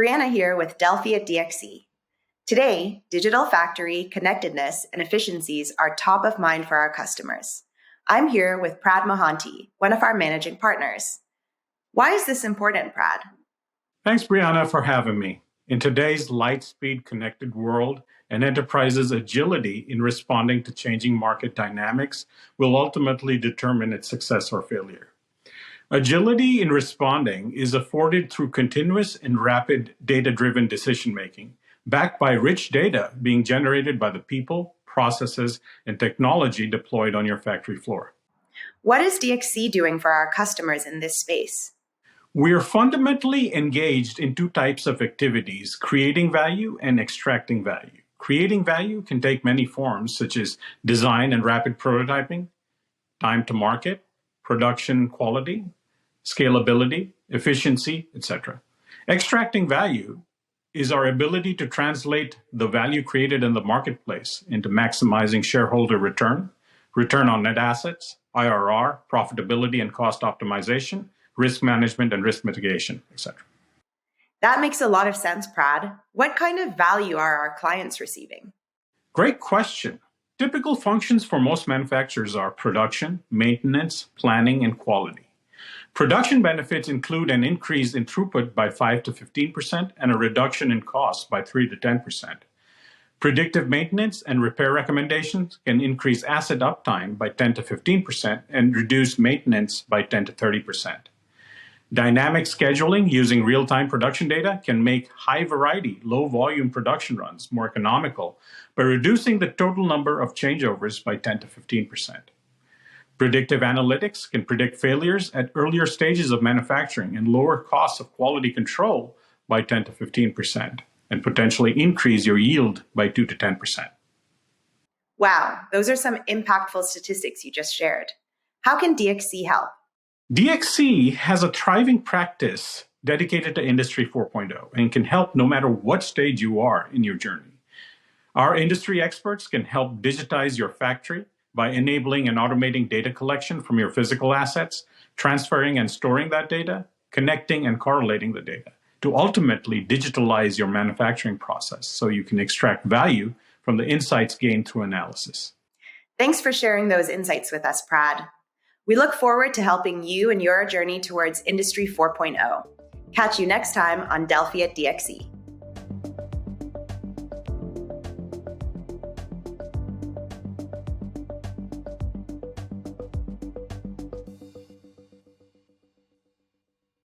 Brianna here with Delphi at DXC. Today, digital factory, connectedness, and efficiencies are top of mind for our customers. I'm here with Prad Mohanty, one of our managing partners. Why is this important, Prad? Thanks, Brianna, for having me. In today's light-speed connected world, an enterprise's agility in responding to changing market dynamics will ultimately determine its success or failure. Agility in responding is afforded through continuous and rapid data-driven decision-making, backed by rich data being generated by the people, processes, and technology deployed on your factory floor. What is DXC doing for our customers in this space? We are fundamentally engaged in two types of activities, creating value and extracting value. Creating value can take many forms, such as design and rapid prototyping, time to market, production quality, scalability, efficiency, etc. Extracting value is our ability to translate the value created in the marketplace into maximizing shareholder return, return on net assets, IRR, profitability and cost optimization, risk management and risk mitigation, etc. That makes a lot of sense, Prad. What kind of value are our clients receiving? Great question. Typical functions for most manufacturers are production, maintenance, planning, and quality. Production benefits include an increase in throughput by 5 to 15% and a reduction in costs by 3 to 10%. Predictive maintenance and repair recommendations can increase asset uptime by 10 to 15% and reduce maintenance by 10 to 30%. Dynamic scheduling using real-time production data can make high-variety, low-volume production runs more economical by reducing the total number of changeovers by 10 to 15%. Predictive analytics can predict failures at earlier stages of manufacturing and lower costs of quality control by 10 to 15% and potentially increase your yield by 2 to 10%. Wow, those are some impactful statistics you just shared. How can DXC help? DXC has a thriving practice dedicated to Industry 4.0 and can help no matter what stage you are in your journey. Our industry experts can help digitize your factory by enabling and automating data collection from your physical assets, transferring and storing that data, connecting and correlating the data to ultimately digitalize your manufacturing process so you can extract value from the insights gained through analysis. Thanks for sharing those insights with us, Prad. We look forward to helping you in your journey towards Industry 4.0. Catch you next time on Delphi at DXC.